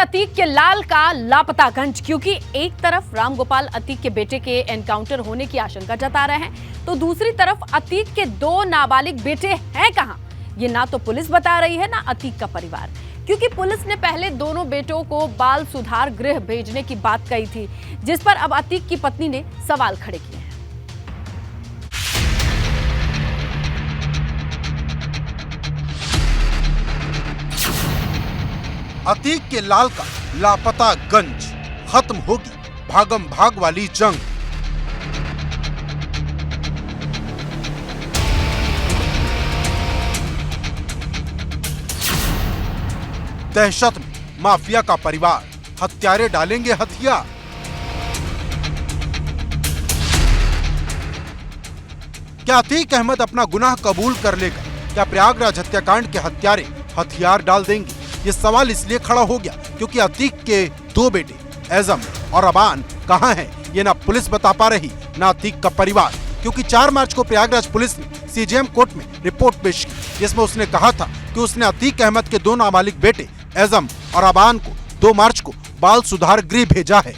अतीक के लाल का लापता गंज, क्योंकि एक तरफ रामगोपाल अतीक के बेटे के एनकाउंटर होने की आशंका जता रहे हैं, तो दूसरी तरफ अतीक के दो नाबालिग बेटे हैं कहां? ये ना तो पुलिस बता रही है ना अतीक का परिवार, क्योंकि पुलिस ने पहले दोनों बेटों को बाल सुधार गृह भेजने की बात कही थी, जिस पर अब अतीक की पत्नी ने सवाल खड़े किए हैं। अतीक के लाल का लापता गंज, खत्म होगी भागम भाग वाली जंग। दहशत में माफिया का परिवार, हत्यारे डालेंगे हथियार। क्या अतीक अहमद अपना गुनाह कबूल कर लेगा? क्या प्रयागराज हत्याकांड के हत्यारे हथियार डाल देंगे? ये सवाल इसलिए खड़ा हो गया क्योंकि अतीक के दो बेटे एज़म और अबान कहां हैं, ये ना पुलिस बता पा रही ना अतीक का परिवार। क्योंकि 4 मार्च को प्रयागराज पुलिस ने सीजेएम कोर्ट में रिपोर्ट पेश की, जिसमें उसने कहा था कि उसने अतीक अहमद के दो नाबालिग बेटे एज़म और अबान को 2 मार्च को बाल सुधार गृह भेजा है।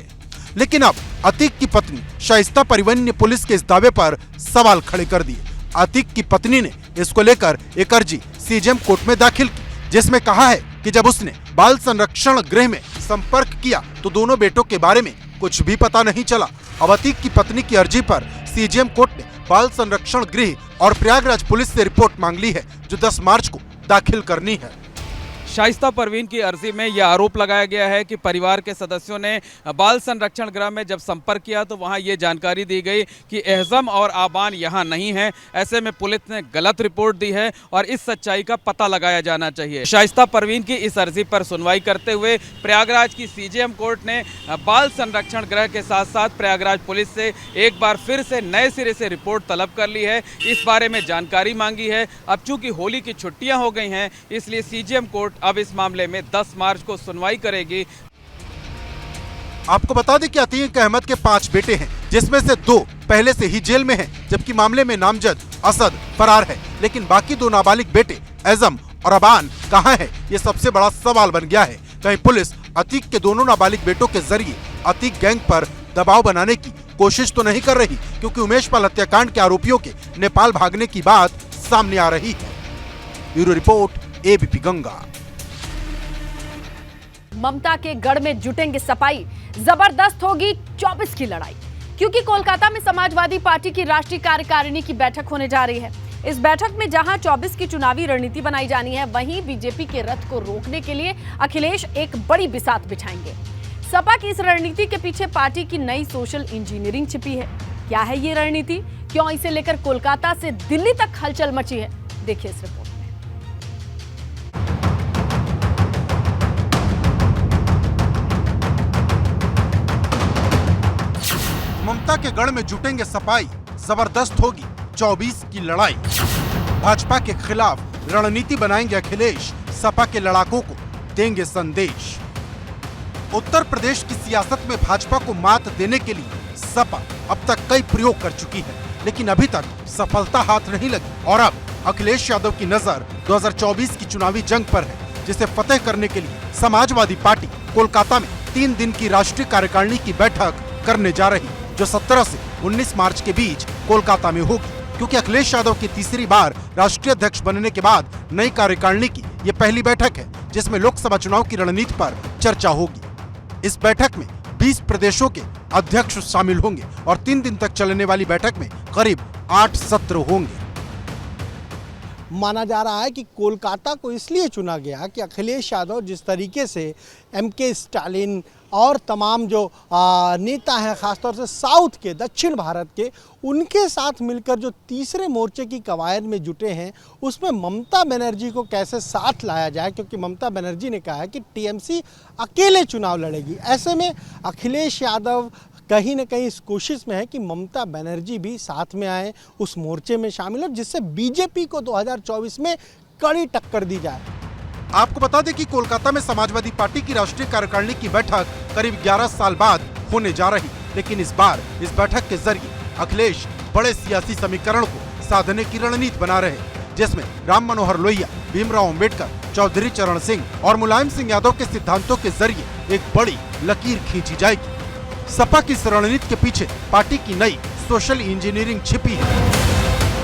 लेकिन अब अतीक की पत्नी शाइस्ता परिवन ने पुलिस के इस दावे पर सवाल खड़े कर दिए। अतीक की पत्नी ने इसको लेकर एक अर्जी सीजेएम कोर्ट में दाखिल की, जिसमें कहा है कि जब उसने बाल संरक्षण गृह में संपर्क किया तो दोनों बेटों के बारे में कुछ भी पता नहीं चला। अब अतीक की पत्नी की अर्जी पर सीजेएम कोर्ट ने बाल संरक्षण गृह और प्रयागराज पुलिस से रिपोर्ट मांग ली है, जो 10 मार्च को दाखिल करनी है। शाइस्ता परवीन की अर्जी में यह आरोप लगाया गया है कि परिवार के सदस्यों ने बाल संरक्षण गृह में जब संपर्क किया तो वहां ये जानकारी दी गई कि एहजम और आबान यहां नहीं हैं। ऐसे में पुलिस ने गलत रिपोर्ट दी है और इस सच्चाई का पता लगाया जाना चाहिए। शाइस्ता परवीन की इस अर्जी पर सुनवाई करते हुए प्रयागराज की सीजेएम कोर्ट ने बाल संरक्षण गृह के साथ साथ प्रयागराज पुलिस से एक बार फिर से नए सिरे से रिपोर्ट तलब कर ली है, इस बारे में जानकारी मांगी है। अब चूंकि होली की छुट्टियां हो गई हैं, इसलिए सीजेएम कोर्ट अब इस मामले में 10 मार्च को सुनवाई करेगी। आपको बता दें कि अतीक अहमद के 5 बेटे हैं, जिसमें से 2 पहले से ही जेल में हैं, जबकि मामले में नामजद असद फरार है। लेकिन बाकी 2 नाबालिग बेटे एज़म और अबान कहां हैं, ये सबसे बड़ा सवाल बन गया है। कहीं पुलिस अतीक के दोनों नाबालिग बेटों के जरिए अतीक गैंग पर दबाव बनाने की कोशिश तो नहीं कर रही, क्योंकि उमेश पाल हत्याकांड के आरोपियों के नेपाल भागने की बात सामने आ रही है। Bureau report, ABP Ganga. Mamata के गढ़ में जुटेंगे सपाई, जबरदस्त होगी 24 की लड़ाई, क्योंकि कोलकाता में समाजवादी पार्टी की राष्ट्रीय कार्यकारिणी की बैठक होने जा रही है। इस बैठक में जहां 24 की चुनावी रणनीति बनाई जानी है, वहीं बीजेपी के रथ को रोकने के लिए अखिलेश एक बड़ी बिसात बिछाएंगे। सपा की इस रणनीति के पीछे पार्टी की नई सोशल इंजीनियरिंग छिपी है। क्या है ये रणनीति, क्यों इसे लेकर कोलकाता से दिल्ली तक हलचल मची है, देखिए इस रिपोर्ट। ममता के गढ़ में जुटेंगे सपाई, जबरदस्त होगी 24 की लड़ाई। भाजपा के खिलाफ रणनीति बनाएंगे अखिलेश, सपा के लड़ाकों को देंगे संदेश। उत्तर प्रदेश की सियासत में भाजपा को मात देने के लिए सपा अब तक कई प्रयोग कर चुकी है, लेकिन अभी तक सफलता हाथ नहीं लगी। और अब अखिलेश यादव की नजर 2024 की चुनावी जंग पर है, जिसे फतेह करने के लिए समाजवादी पार्टी कोलकाता में 3 दिन की राष्ट्रीय कार्यकारिणी की बैठक करने जा रही, जो 17 से 19 मार्च के बीच कोलकाता में होगी। क्योंकि अखिलेश यादव की तीसरी बार राष्ट्रीय अध्यक्ष बनने के बाद नई कार्यकारिणी की ये पहली बैठक है, जिसमें लोकसभा चुनाव की रणनीति पर चर्चा होगी। इस बैठक में 20 प्रदेशों के अध्यक्ष शामिल होंगे और 3 दिन तक चलने वाली बैठक में करीब 8 सत्र होंगे। माना जा रहा है कि कोलकाता को इसलिए चुना गया कि अखिलेश यादव जिस तरीके से एमके स्टालिन और तमाम जो नेता हैं, खासतौर से साउथ के, दक्षिण भारत के, उनके साथ मिलकर जो तीसरे मोर्चे की कवायद में जुटे हैं, उसमें ममता बनर्जी को कैसे साथ लाया जाए, क्योंकि ममता बनर्जी ने कहा है कि टीएमसी अकेले चुनाव लड़ेगी। ऐसे में अखिलेश यादव कहीं न कहीं इस कोशिश में है कि ममता बनर्जी भी साथ में आए, उस मोर्चे में शामिल हो, जिससे बीजेपी को 2024 में कड़ी टक्कर दी जाए। आपको बता दें कि कोलकाता में समाजवादी पार्टी की राष्ट्रीय कार्यकारिणी की बैठक करीब 11 साल बाद होने जा रही, लेकिन इस बार इस बैठक के जरिए अखिलेश बड़े सियासी समीकरण को साधने की रणनीति बना रहे, जिसमें राम मनोहर लोहिया, भीमराव अंबेडकर चौधरी चरण सिंह और मुलायम सिंह यादव के सिद्धांतों के जरिए एक बड़ी लकीर खींची जाएगी। सपा की इस रणनीति के पीछे पार्टी की नई सोशल इंजीनियरिंग छिपी है,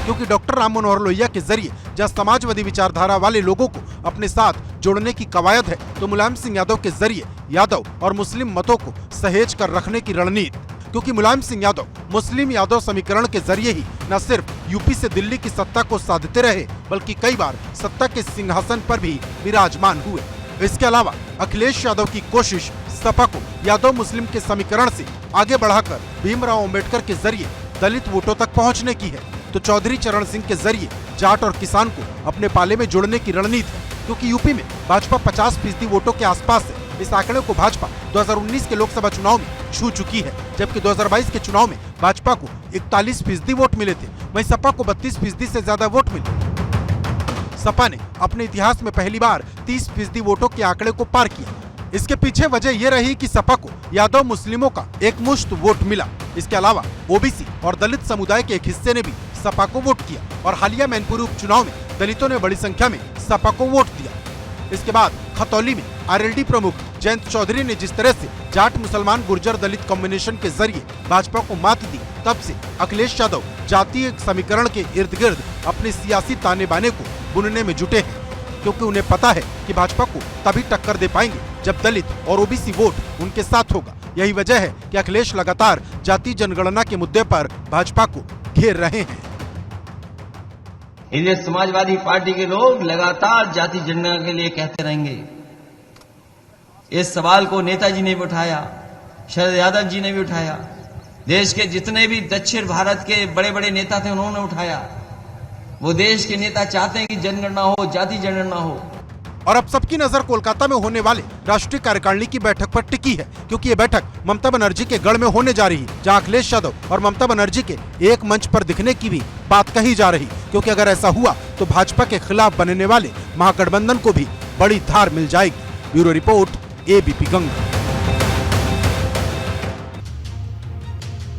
क्योंकि डॉक्टर राम मनोहर लोहिया के जरिए जहां समाजवादी विचारधारा वाले लोगों को अपने साथ जोड़ने की कवायद है, तो मुलायम सिंह यादव के जरिए यादव और मुस्लिम मतों को सहेज कर रखने की रणनीति। क्योंकि मुलायम सिंह यादव मुस्लिम यादव समीकरण के जरिए ही न सिर्फ यूपी से दिल्ली की सत्ता को साधते रहे, बल्कि कई बार सत्ता के सिंहासन पर भी विराजमान हुए। इसके अलावा अखिलेश यादव की कोशिश सपा को यादव मुस्लिम के समीकरण से आगे बढ़ाकर भीमराव अम्बेडकर के जरिए दलित वोटों तक पहुंचने की है, तो चौधरी चरण सिंह के जरिए जाट और किसान को अपने पाले में जोड़ने की रणनीति है। क्योंकि यूपी में भाजपा 50% वोटों के आसपास है। इस आंकड़े को भाजपा 2019 के लोकसभा चुनाव में छू चुकी है, जबकि 2022 के चुनाव में भाजपा को 41% वोट मिले थे, वहीं सपा को 32% से ज्यादा वोट मिले। सपा ने अपने इतिहास में पहली बार 30% वोटों के आंकड़े को पार किया। इसके पीछे वजह यह रही कि सपा को यादव मुस्लिमों का एक मुश्त वोट मिला। इसके अलावा ओबीसी और दलित समुदाय के एक हिस्से ने भी सपा को वोट किया और हालिया मैनपुरी उपचुनाव में दलितों ने बड़ी संख्या में सपा को वोट दिया। इसके बाद खतौली में आरएलडी प्रमुख जयंत चौधरी ने जिस तरह से जाट मुसलमान गुर्जर दलित कॉम्बिनेशन के जरिए भाजपा को मात दी, तब से अखिलेश यादव जातीय समीकरण के इर्द गिर्द अपने सियासी ताने बाने को बुनने में जुटे हैं, क्योंकि उन्हें पता है कि भाजपा को तभी टक्कर दे पाएंगे जब दलित और ओबीसी वोट उनके साथ होगा। यही वजह है कि अखिलेश लगातार जाति जनगणना के मुद्दे पर भाजपा को घेर रहे हैं। इसलिए समाजवादी पार्टी के लोग लगातार जाति जनगणना के लिए कहते रहेंगे। इस सवाल को नेताजी ने भी उठाया, शरद यादव जी ने भी उठाया, देश के जितने भी दक्षिण भारत के बड़े बड़े नेता थे उन्होंने उठाया। वो देश के नेता चाहते हैं कि जनगणना हो, जाति जनगणना हो। और अब सबकी नजर कोलकाता में होने वाले राष्ट्रीय कार्यकारिणी की बैठक पर टिकी है, क्योंकि ये बैठक ममता बनर्जी के गढ़ में होने जा रही है, जहां अखिलेश यादव और ममता बनर्जी के एक मंच पर दिखने की भी बात कही जा रही। क्योंकि अगर ऐसा हुआ तो भाजपा के खिलाफ बनने वाले महागठबंधन को भी बड़ी धार मिल जाएगी। Bureau report, ABP Ganga.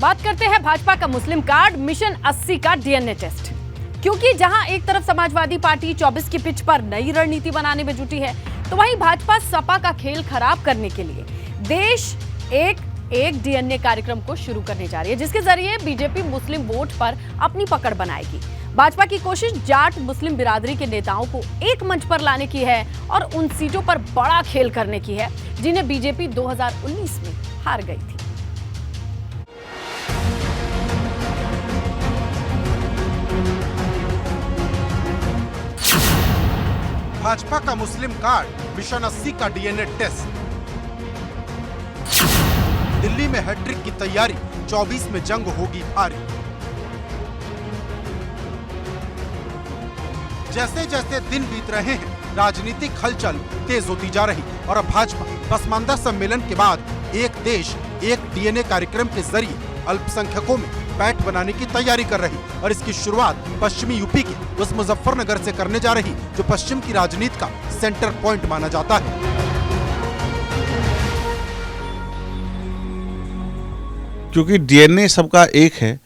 बात करते हैं भाजपा का मुस्लिम कार्ड मिशन 80 का डीएनए टेस्ट। क्योंकि जहां एक तरफ समाजवादी पार्टी 24 की पिच पर नई रणनीति बनाने में जुटी है, तो वहीं भाजपा सपा का खेल खराब करने के लिए देश एक डीएनए कार्यक्रम को शुरू करने जा रही है, जिसके जरिए बीजेपी मुस्लिम वोट पर अपनी पकड़ बनाएगी। भाजपा की कोशिश जाट मुस्लिम बिरादरी के नेताओं को एक मंच पर लाने की है और उन सीटों पर बड़ा खेल करने की है जिन्हें बीजेपी 2019 में हार गई थी। भाजपा का मुस्लिम कार्ड मिशन 80 का डीएनए टेस्ट। दिल्ली में हैट्रिक की तैयारी, 24 में जंग होगी भारी। जैसे जैसे दिन बीत रहे हैं, राजनीतिक हलचल तेज होती जा रही और अब भाजपा पसमानदा सम्मेलन के बाद एक देश एक डीएनए कार्यक्रम के जरिए अल्पसंख्यकों में पैठ बनाने की तैयारी कर रही और इसकी शुरुआत पश्चिमी यूपी के उस मुजफ्फरनगर से करने जा रही जो पश्चिम की राजनीति का सेंटर पॉइंट माना जाता है। क्योंकि डीएनए सबका एक है,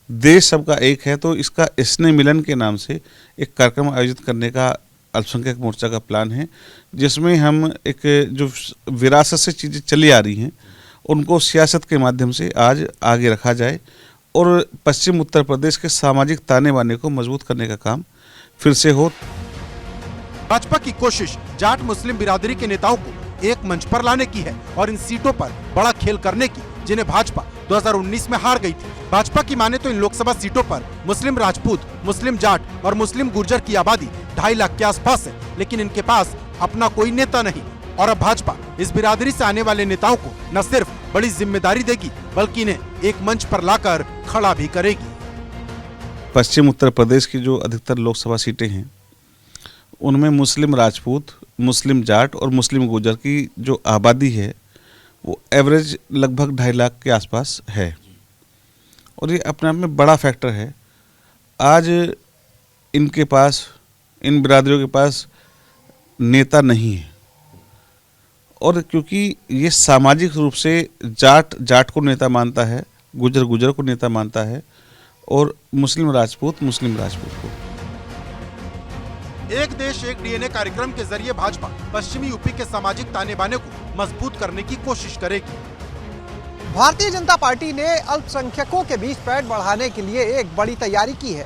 देश सबका एक है, तो इसका स्नेह मिलन के नाम से एक कार्यक्रम आयोजित करने का अल्पसंख्यक मोर्चा का प्लान है, जिसमें हम एक जो विरासत से चीज़ें चली आ रही हैं उनको सियासत के माध्यम से आज आगे रखा जाए और पश्चिम उत्तर प्रदेश के सामाजिक ताने बाने को मजबूत करने का काम फिर से हो। भाजपा की कोशिश जाट मुस्लिम बिरादरी के नेताओं को एक मंच पर लाने की है और इन सीटों पर बड़ा खेल करने की, जिन्हें भाजपा 2019 में हार गई थी। भाजपा की माने तो इन लोकसभा सीटों पर मुस्लिम राजपूत, मुस्लिम जाट और मुस्लिम गुर्जर की आबादी 2.5 लाख के आसपास है, लेकिन इनके पास अपना कोई नेता नहीं। और अब भाजपा इस बिरादरी से आने वाले नेताओं को न सिर्फ बड़ी जिम्मेदारी देगी, बल्कि इन्हें एक मंच पर लाकर खड़ा भी करेगी। पश्चिम उत्तर प्रदेश की जो अधिकतर लोकसभा सीटें हैं उनमें मुस्लिम राजपूत, मुस्लिम जाट और मुस्लिम गुर्जर की जो आबादी है वो एवरेज लगभग 2.5 लाख के आसपास है और ये अपने आप में बड़ा फैक्टर है। आज इनके पास, इन बिरादरियों के पास नेता नहीं है और क्योंकि ये सामाजिक रूप से जाट जाट को नेता मानता है, गुजर गुजर को नेता मानता है और मुस्लिम राजपूत को। एक देश एक डीएनए कार्यक्रम के जरिए भाजपा पश्चिमी यूपी के सामाजिक ताने बाने को मजबूत करने की कोशिश करेगी। भारतीय जनता पार्टी ने अल्पसंख्यकों के बीच पैठ बढ़ाने के लिए एक बड़ी तैयारी की है।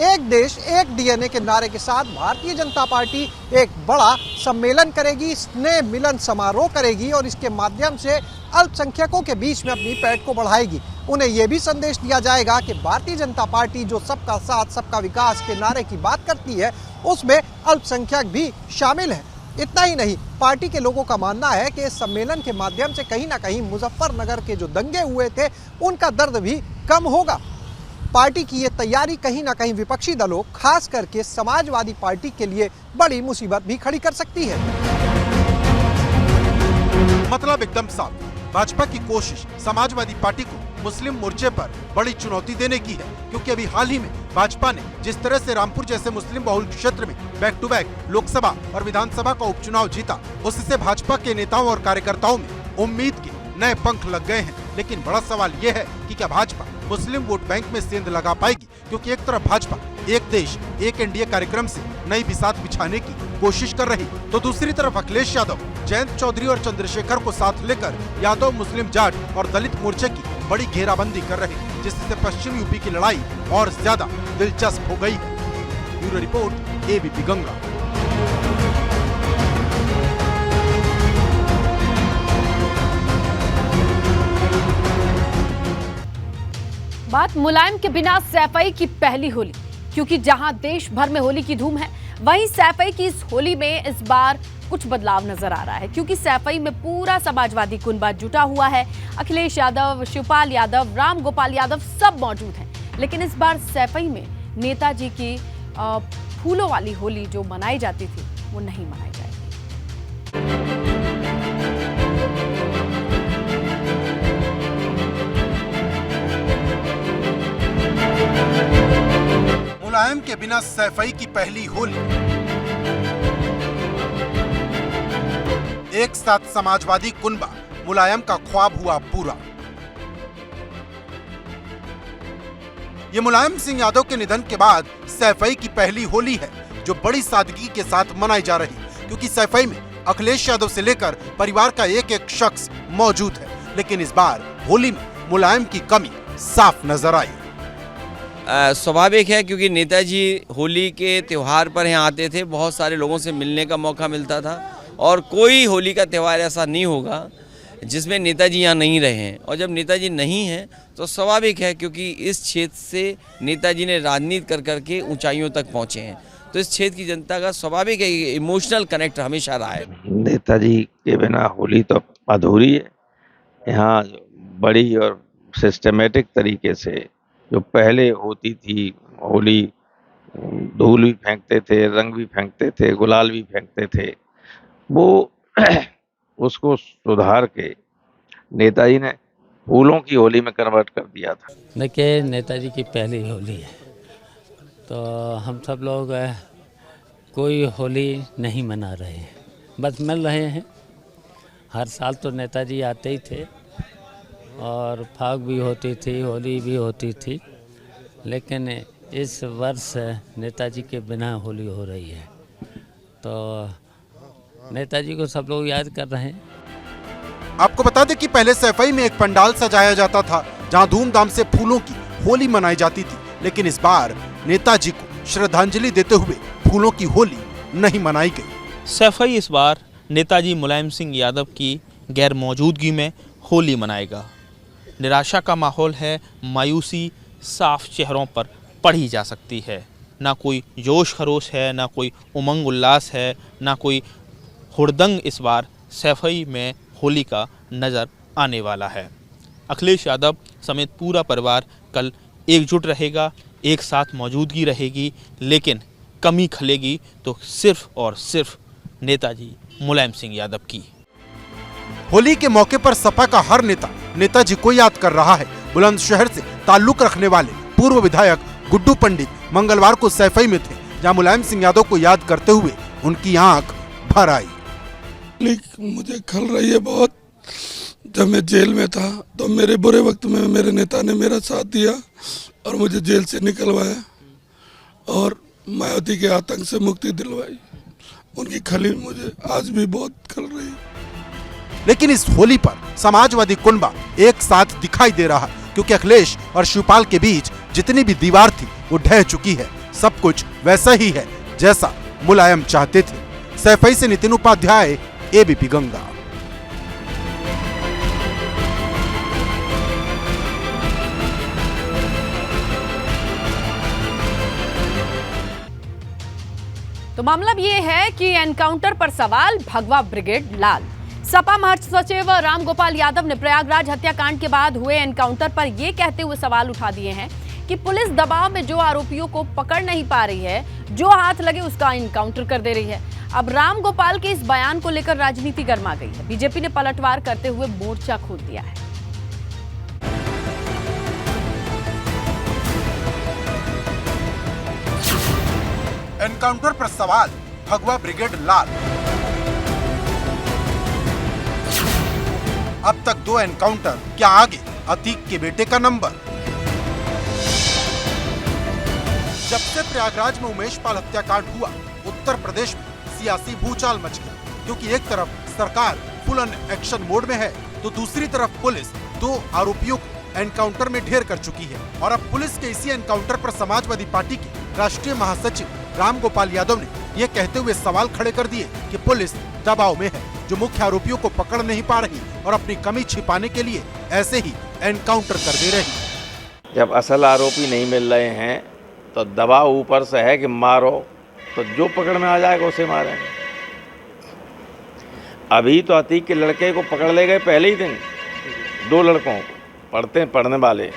एक देश एक डीएनए के नारे के साथ भारतीय जनता पार्टी एक बड़ा सम्मेलन करेगी, स्नेह मिलन समारोह करेगी और इसके माध्यम से अल्पसंख्यकों के बीच में अपनी पैठ को बढ़ाएगी। उन्हें यह भी संदेश दिया जाएगा कि भारतीय जनता पार्टी जो सबका साथ सबका विकास के नारे की बात करती है उसमें अल्पसंख्यक भी शामिल है। इतना ही नहीं, पार्टी के लोगों का मानना है कि इस सम्मेलन के माध्यम से कहीं ना कहीं मुजफ्फरनगर के जो दंगे हुए थे उनका दर्द भी कम होगा। पार्टी की ये तैयारी कहीं ना कहीं विपक्षी दलों, खास करके समाजवादी पार्टी के लिए बड़ी मुसीबत भी खड़ी कर सकती है। मतलब एकदम साफ, भाजपा की कोशिश समाजवादी पार्टी को मुस्लिम मोर्चे पर बड़ी चुनौती देने की है, क्योंकि अभी हाल ही में भाजपा ने जिस तरह से रामपुर जैसे मुस्लिम बहुल क्षेत्र में बैक टू बैक लोकसभा और विधानसभा का उपचुनाव जीता, उससे भाजपा के नेताओं और कार्यकर्ताओं में उम्मीद के नए पंख लग गए हैं। लेकिन बड़ा सवाल यह है कि क्या भाजपा मुस्लिम वोट बैंक में सेंध लगा पाएगी, क्योंकि एक तरफ भाजपा एक देश एक एनडीए कार्यक्रम से नई बिसात बिछाने की कोशिश कर रही, तो दूसरी तरफ अखिलेश यादव, जयंत चौधरी और चंद्रशेखर को साथ लेकर यादव मुस्लिम जाट और दलित मोर्चे की बड़ी घेराबंदी कर रहे, जिससे पश्चिम यूपी की लड़ाई और ज्यादा दिलचस्प हो गई है। Bureau report, ABP Ganga. बात मुलायम के बिना सैफई की पहली होली, क्योंकि जहां देश भर में होली की धूम है, वहीं सैफई की इस होली में इस बार कुछ बदलाव नजर आ रहा है, क्योंकि सैफई में पूरा समाजवादी कुनबा जुटा हुआ है। अखिलेश यादव, शिवपाल यादव, राम गोपाल यादव सब मौजूद हैं। लेकिन इस बार सैफई में नेताजी की फूलों वाली होली जो मनाई जाती थी वो नहीं मनाई जाएगी। मुलायम के बिना सैफई की पहली होली, एक साथ समाजवादी कुनबा, मुलायम का ख्वाब हुआ पूरा। ये मुलायम सिंह यादव के निधन के बाद सैफई की पहली होली है, जो बड़ी सादगी के साथ मनाई जा रही, क्योंकि सैफई में अखिलेश यादव से लेकर परिवार का एक एक शख्स मौजूद है। लेकिन इस बार होली में मुलायम की कमी साफ नजर आई। स्वाभाविक है, क्योंकि नेताजी होली के त्यौहार पर यहाँ आते थे, बहुत सारे लोगों से मिलने का मौका मिलता था, और कोई होली का त्यौहार ऐसा नहीं होगा जिसमें नेताजी यहाँ नहीं रहे हैं। और जब नेताजी नहीं हैं तो स्वाभाविक है, क्योंकि इस क्षेत्र से नेताजी ने राजनीति कर करके ऊंचाइयों तक पहुँचे हैं, तो इस क्षेत्र की जनता का स्वाभाविक है इमोशनल कनेक्ट हमेशा रहा है। नेताजी के बिना होली तो अधूरी है। यहाँ बड़ी और सिस्टमेटिक तरीके से जो पहले होती थी होली, धूल भी फेंकते थे, रंग भी फेंकते थे, गुलाल भी फेंकते थे, वो उसको सुधार के नेताजी ने फूलों की होली में कन्वर्ट कर दिया था। देखिए, नेताजी की पहली होली है, तो हम सब लोग कोई होली नहीं मना रहे हैं, बस मिल रहे हैं। हर साल तो नेताजी आते ही थे और फाग भी होती थी, होली भी होती थी, लेकिन इस वर्ष नेताजी के बिना होली हो रही है, तो नेताजी को सब लोग याद कर रहे हैं। आपको बता दें कि पहले सैफई में एक पंडाल सजाया जाता था, जहां धूमधाम से फूलों की होली मनाई जाती थी, लेकिन इस बार नेताजी को श्रद्धांजलि देते हुए फूलों की होली नहीं मनाई गई। सैफई इस बार नेताजी मुलायम सिंह यादव की गैर मौजूदगी में होली मनाएगा। निराशा का माहौल है, मायूसी साफ चेहरों पर पढ़ी जा सकती है। ना कोई जोश खरोश है, ना कोई उमंग उल्लास है, ना कोई हुड़दंग इस बार सैफई में होली का नज़र आने वाला है। अखिलेश यादव समेत पूरा परिवार कल एकजुट रहेगा, एक साथ मौजूदगी रहेगी, लेकिन कमी खलेगी तो सिर्फ और सिर्फ नेताजी मुलायम सिंह यादव की। होली के मौके पर सपा का हर नेता नेताजी को याद कर रहा है। बुलंदशहर से ताल्लुक रखने वाले पूर्व विधायक गुड्डू पंडित मंगलवार को सैफई में थे, जहां मुलायम सिंह यादव को याद करते हुए उनकी आंख भर आई। मुझे खल रही है बहुत। जब मैं जेल में था तो मेरे बुरे वक्त में मेरे नेता ने मेरा साथ दिया और मुझे जेल से निकलवाया, और मायावती के आतंक से मुक्ति दिलवाई। उनकी खलील मुझे आज भी बहुत खल रही है। लेकिन इस होली पर समाजवादी कुनबा एक साथ दिखाई दे रहा, क्योंकि अखिलेश और शिवपाल के बीच जितनी भी दीवार थी वो ढह चुकी है। सब कुछ वैसा ही है जैसा मुलायम चाहते थे। सैफई से नितिन उपाध्याय, एबीपी गंगा। तो मामला ये है कि एनकाउंटर पर सवाल, भगवा ब्रिगेड लाल। सपा महासचिव रामगोपाल यादव ने प्रयागराज हत्याकांड के बाद हुए एनकाउंटर पर यह कहते हुए सवाल उठा दिए हैं कि पुलिस दबाव में जो आरोपियों को पकड़ नहीं पा रही है, जो हाथ लगे उसका एनकाउंटर कर दे रही है। अब रामगोपाल के इस बयान को लेकर राजनीति गर्मा गई है। बीजेपी ने पलटवार करते हुए मोर्चा खोल दिया है। एनकाउंटर पर सवाल, भगवा ब्रिगेड लाल। अब तक 2 एनकाउंटर, क्या आगे अतीक के बेटे का नंबर? जब से प्रयागराज में उमेश पाल हत्याकांड हुआ, उत्तर प्रदेश में सियासी भूचाल मच गया, क्योंकि एक तरफ सरकार फुल एक्शन मोड में है, तो दूसरी तरफ पुलिस 2 आरोपियों को एनकाउंटर में ढेर कर चुकी है। और अब पुलिस के इसी एनकाउंटर पर समाजवादी पार्टी के राष्ट्रीय महासचिव रामगोपाल यादव ने ये कहते हुए सवाल खड़े कर दिए कि पुलिस दबाव में है, जो मुख्य आरोपियों को पकड़ नहीं पा रही और अपनी कमी छिपाने के लिए ऐसे ही एनकाउंटर कर दे रही। जब असल आरोपी नहीं मिल रहे हैं तो दबाव ऊपर से है कि मारो, तो जो पकड़ में आ जाएगा उसे मारेंगे। अभी तो अतीक के लड़के को पकड़ ले गए पहले ही दिन, 2 लड़कों को, पढ़ने वाले,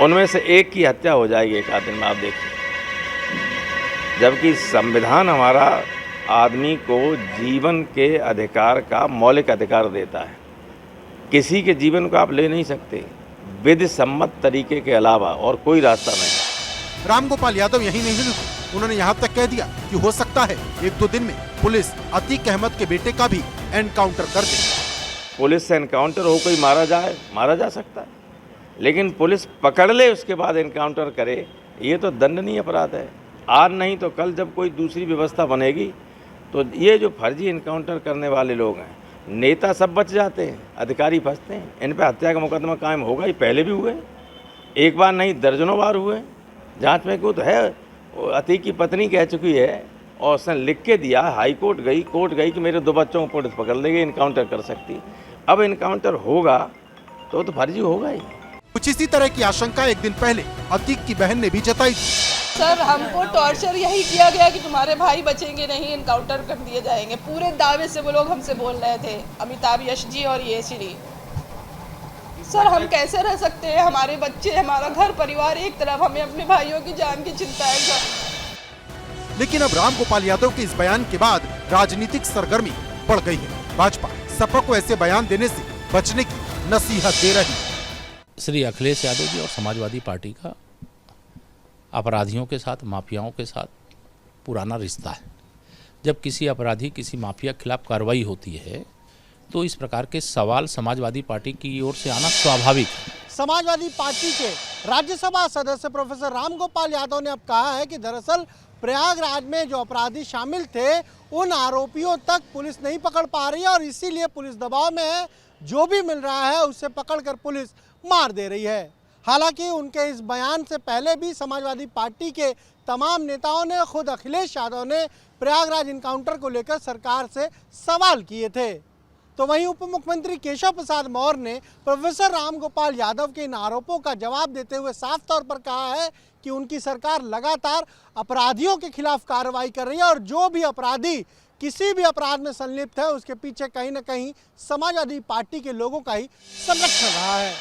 उनमें से एक की हत्या हो जाएगी एक आध दिन में, आप देखिए। जबकि संविधान हमारा आदमी को जीवन के अधिकार का मौलिक अधिकार देता है। किसी के जीवन को आप ले नहीं सकते विधि सम्मत तरीके के अलावा, और कोई रास्ता नहीं। रामगोपाल यादव यही नहीं रुके, उन्होंने यहाँ तक कह दिया कि हो सकता है 1-2 दिन में पुलिस अतीक अहमद के बेटे का भी एनकाउंटर कर दे। पुलिस से एनकाउंटर हो कोई मारा जा सकता है, लेकिन पुलिस पकड़ ले उसके बाद एनकाउंटर करे, ये तो दंडनीय अपराध है। आज नहीं तो कल जब कोई दूसरी व्यवस्था बनेगी तो ये जो फर्जी एनकाउंटर करने वाले लोग हैं, नेता सब बच जाते हैं, अधिकारी फंसते हैं। इन पे हत्या का मुकदमा कायम होगा ही, पहले भी हुए, एक बार नहीं दर्जनों बार हुए। जांच में क्यों तो है, अतीक की पत्नी कह चुकी है और उसने लिख के दिया, हाई कोर्ट गई कि मेरे 2 बच्चों को पुलिस पकड़ लेगी, इनकाउंटर कर सकती। अब इनकाउंटर होगा तो फर्जी होगा ही। कुछ इसी तरह की आशंका एक दिन पहले अतीक की बहन ने भी जताई थी। सर, हमको टॉर्चर यही किया गया कि तुम्हारे भाई बचेंगे नहीं, इनकाउंटर कर दिए जाएंगे। पूरे दावे से वो लोग हमसे बोल रहे थे, अमिताभ यश जी और ये श्री। सर, हम कैसे रह सकते हैं? हमारे बच्चे, हमारा घर परिवार एक तरफ, हमें अपने भाइयों की जान की चिंता है सर। लेकिन अब रामगोपाल यादव के इस बयान के बाद राजनीतिक सरगर्मी बढ़ गई है। भाजपा सपा को ऐसे बयान देने से बचने की नसीहत दे रही। श्री अखिलेश यादव जी और समाजवादी पार्टी का अपराधियों के साथ, माफियाओं के साथ पुराना रिश्ता है। जब किसी अपराधी, किसी माफिया के खिलाफ कार्रवाई होती है तो इस प्रकार के सवाल समाजवादी पार्टी की ओर से आना स्वाभाविक है। समाजवादी पार्टी के राज्यसभा सदस्य प्रोफेसर रामगोपाल यादव ने अब कहा है कि दरअसल प्रयागराज में जो अपराधी शामिल थे उन आरोपियों तक पुलिस नहीं पकड़ पा रही है और इसीलिए पुलिस दबाव में है। जो भी मिल रहा है उससे पकड़कर पुलिस मार दे रही है। हालांकि उनके इस बयान से पहले भी समाजवादी पार्टी के तमाम नेताओं ने, खुद अखिलेश यादव ने प्रयागराज इनकाउंटर को लेकर सरकार से सवाल किए थे। तो वहीं उप मुख्यमंत्री केशव प्रसाद मौर्य ने प्रोफेसर रामगोपाल यादव के इन आरोपों का जवाब देते हुए साफ तौर पर कहा है कि उनकी सरकार लगातार अपराधियों के खिलाफ कार्रवाई कर रही है और जो भी अपराधी किसी भी अपराध में संलिप्त है उसके पीछे कहीं न कहीं समाजवादी पार्टी के लोगों का ही संरक्षण रहा है।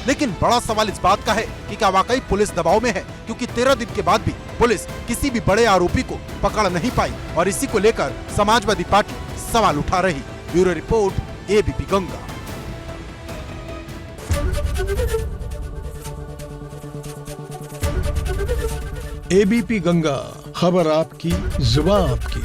लेकिन बड़ा सवाल इस बात का है कि क्या वाकई पुलिस दबाव में है, क्योंकि 13 दिन के बाद भी पुलिस किसी भी बड़े आरोपी को पकड़ नहीं पाई और इसी को लेकर समाजवादी पार्टी सवाल उठा रही। Bureau report, ABP Ganga. ABP Ganga, खबर आपकी, जुबान आपकी।